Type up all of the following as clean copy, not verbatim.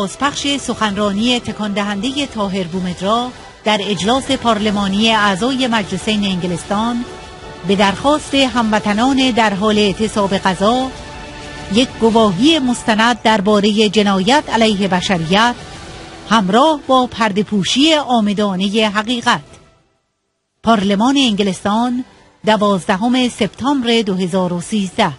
بازپخش سخنرانی تکان دهنده طاهر بومدرا در اجلاس پارلمانی اعضای مجلسین انگلستان به درخواست هموطنان در حال اعتصاب غذا، یک گواهی مستند درباره جنایت علیه بشریت همراه با پرده‌پوشی عامدانه حقیقت. پارلمان انگلستان 12 سپتامبر 2013.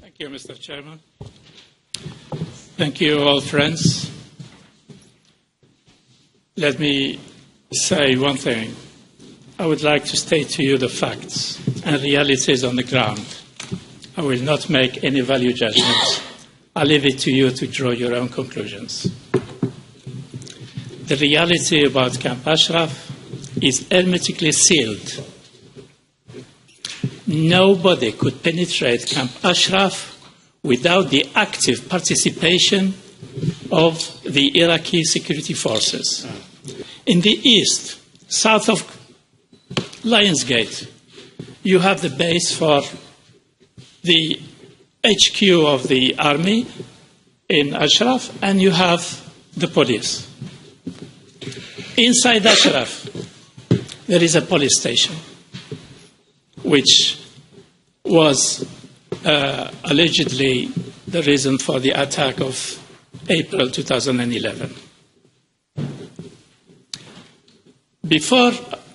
Thank you, Mr. Chairman. Thank you, all friends. Let me say one thing. I would like to state to you the facts and realities on the ground. I will not make any value judgments. I'll leave it to you to draw your own conclusions. The reality about Camp Ashraf is hermetically sealed. Nobody could penetrate Camp Ashraf without the active participation of the Iraqi security forces. In the east, south of Lionsgate, you have the base for the HQ of the army in Ashraf, and you have the police. Inside Ashraf, there is a police station, which was allegedly the reason for the attack of April 2011. Before,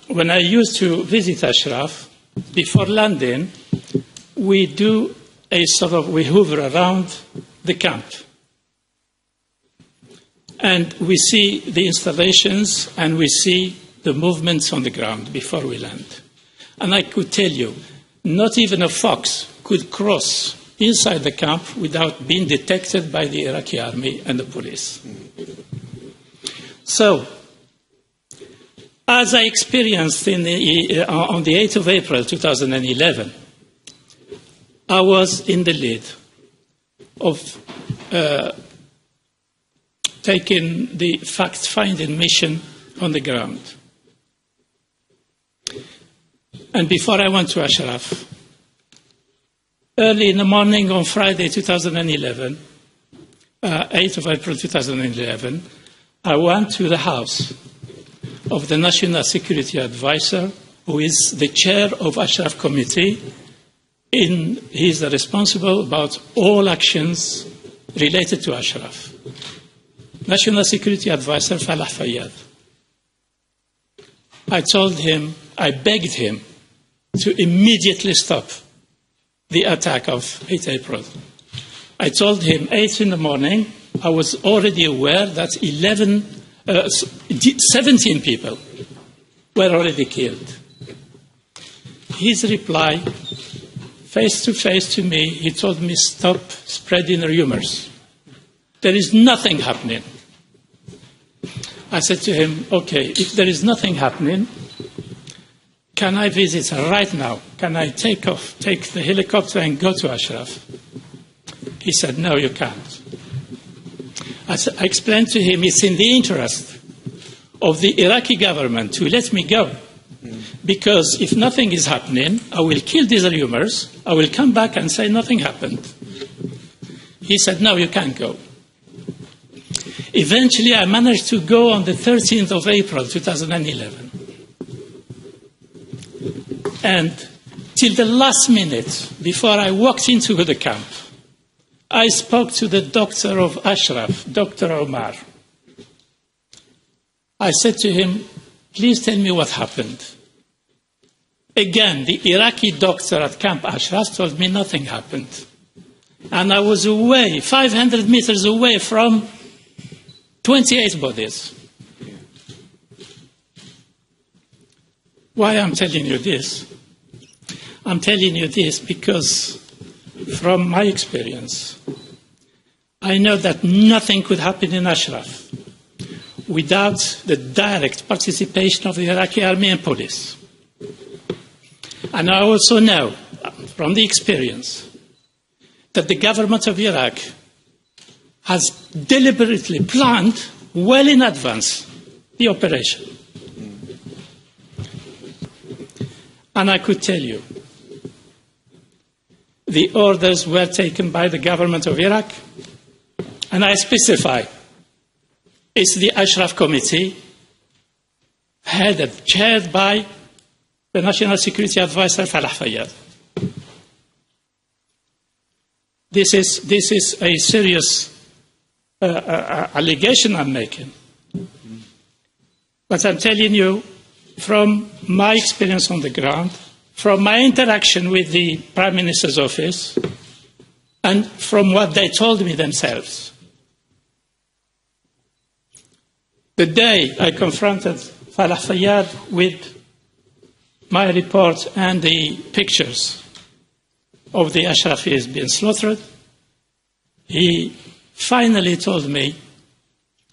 when I used to visit Ashraf, before landing, we hover around the camp. And we see the installations and we see the movements on the ground before we land. And I could tell you, not even a fox could cross inside the camp without being detected by the Iraqi army and the police. So, as I experienced on the 8th of April 2011, I was in the lead of taking the fact-finding mission on the ground. And before I went to Ashraf, early in the morning on Friday 2011, 8th of April 2011, I went to the house of the National Security Advisor, who is the chair of Ashraf Committee. He is responsible about all actions related to Ashraf. National Security Advisor Falah Fayyad. I begged him to immediately stop the attack of 8 April. I told him 8 in the morning, I was already aware that 17 people were already killed. His reply, face to face to me, he told me, stop spreading rumors. There is nothing happening. I said to him, okay, if there is nothing happening, can I visit right now? Can I take the helicopter and go to Ashraf? He said, no, you can't. I explained to him it's in the interest of the Iraqi government to let me go. Because if nothing is happening, I will kill these rumors, I will come back and say nothing happened. He said, no, you can't go. Eventually, I managed to go on the 13th of April, 2011. And till the last minute, before I walked into the camp, I spoke to the doctor of Ashraf, Dr. Omar. I said to him, please tell me what happened. Again, the Iraqi doctor at Camp Ashraf told me nothing happened. And I was away, 500 meters away from 28 bodies. Why I'm telling you this? I'm telling you this because from my experience, I know that nothing could happen in Ashraf without the direct participation of the Iraqi army and police. And I also know from the experience that the government of Iraq has deliberately planned well in advance the operation. And I could tell you, the orders were taken by the government of Iraq, and I specify it's the Ashraf Committee, chaired by the National Security Advisor Falah Fayyad. This is a serious allegation I'm making. But I'm telling you, from my experience on the ground, from my interaction with the Prime Minister's office, and from what they told me themselves. The day I confronted Falah Fayyad with my report and the pictures of the Ashrafis being slaughtered, he finally told me,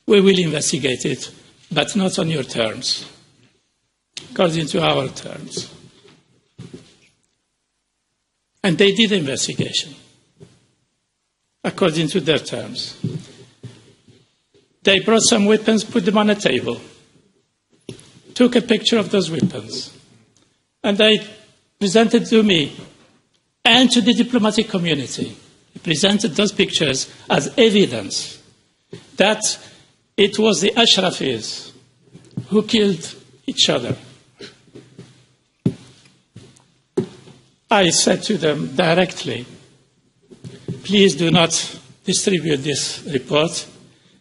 we will investigate it, but not on your terms, according to our terms. And they did the investigation, according to their terms. They brought some weapons, put them on a table, took a picture of those weapons, and they presented to me and to the diplomatic community, presented those pictures as evidence that it was the Ashrafis who killed each other. I said to them directly, please do not distribute this report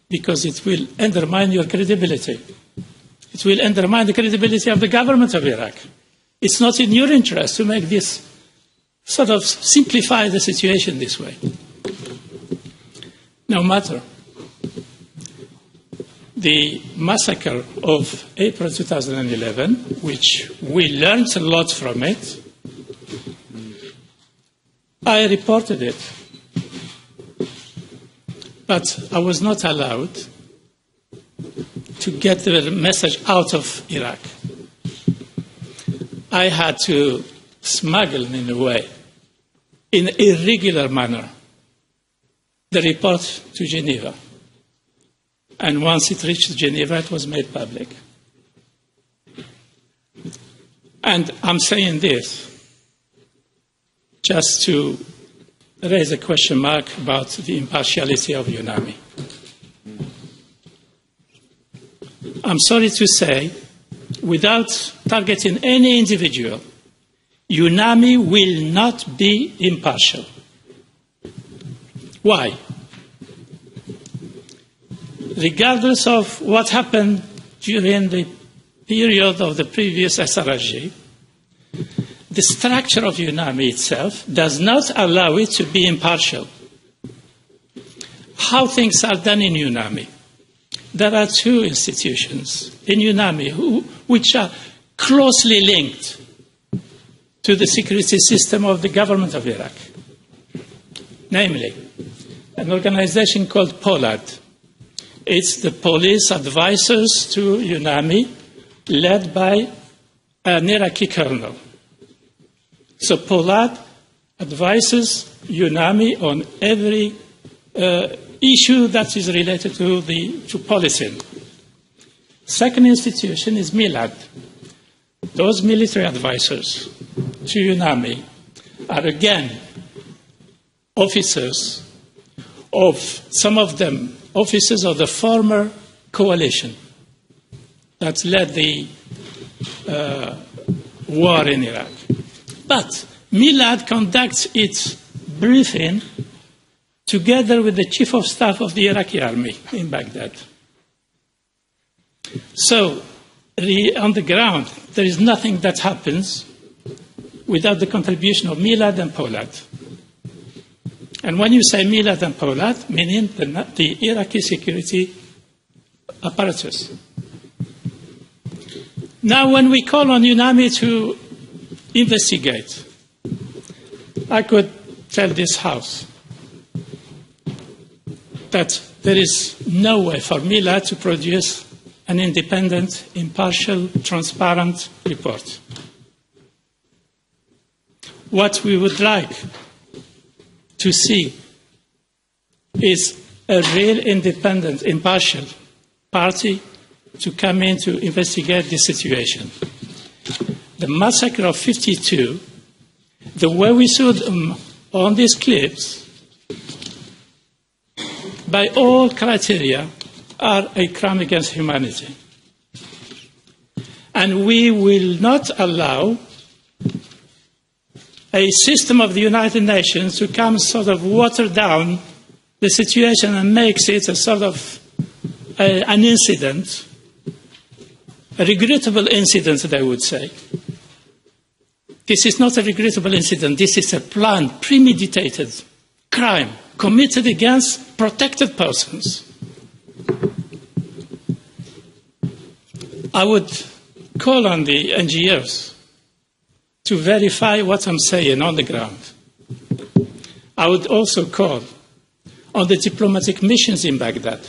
because it will undermine your credibility. It will undermine the credibility of the government of Iraq. It's not in your interest to make this sort of simplify the situation this way. No matter. The massacre of April 2011, which we learned a lot from it, I reported it. But I was not allowed to get the message out of Iraq. I had to smuggle, in a way, in an irregular manner, the report to Geneva. And once it reached Geneva, it was made public. And I'm saying this just to raise a question mark about the impartiality of UNAMI. I'm sorry to say, without targeting any individual, UNAMI will not be impartial. Why? Regardless of what happened during the period of the previous SRG, the structure of UNAMI itself does not allow it to be impartial. How things are done in UNAMI. There are two institutions in UNAMI which are closely linked to the security system of the government of Iraq. Namely, an organization called POLAD. It's the police advisors to UNAMI, led by an Iraqi colonel. So POLAD advises UNAMI on every issue that is related to policing. Second institution is MILAD. Those military advisors to UNAMI are again officers of, some of them, officers of the former coalition that led the war in Iraq. But MILAD conducts its briefing together with the chief of staff of the Iraqi army in Baghdad. So, on the ground, there is nothing that happens without the contribution of MILAD and POLAD. And when you say MILAD and POLAD, meaning the Iraqi security apparatus. Now, when we call on UNAMI to investigate, I could tell this House that there is no way for MILAD to produce an independent, impartial, transparent report. What we would like to see is a real independent, impartial party to come in to investigate this situation. The massacre of 52, the way we saw them on these clips, by all criteria, are a crime against humanity. And we will not allow a system of the United Nations to come sort of water down the situation and makes it a sort of an incident, a regrettable incident, I would say. This is not a regrettable incident. This is a planned, premeditated crime committed against protected persons. I would call on the NGOs to verify what I'm saying on the ground. I would also call on the diplomatic missions in Baghdad,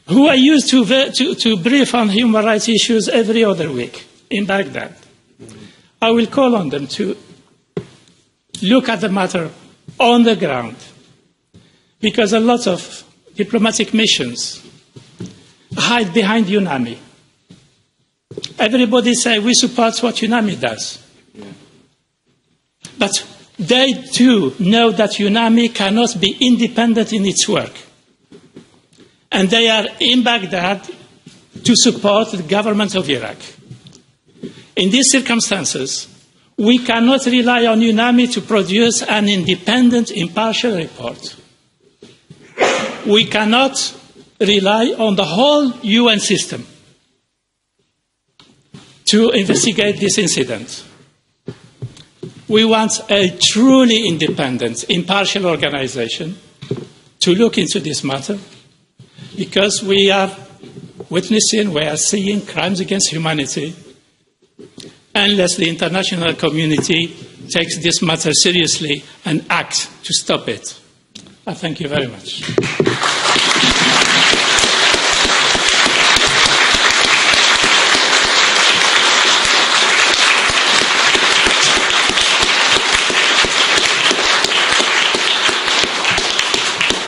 who are used to brief on human rights issues every other week in Baghdad. I will call on them to look at the matter on the ground, because a lot of diplomatic missions hide behind UNAMI. Everybody says we support what UNAMI does. But they too know that UNAMI cannot be independent in its work. And they are in Baghdad to support the government of Iraq. In these circumstances, we cannot rely on UNAMI to produce an independent, impartial report. We cannot rely on the whole UN system to investigate this incident. We want a truly independent, impartial organization to look into this matter, because we are witnessing, we are seeing crimes against humanity, unless the international community takes this matter seriously and acts to stop it. I thank you very much.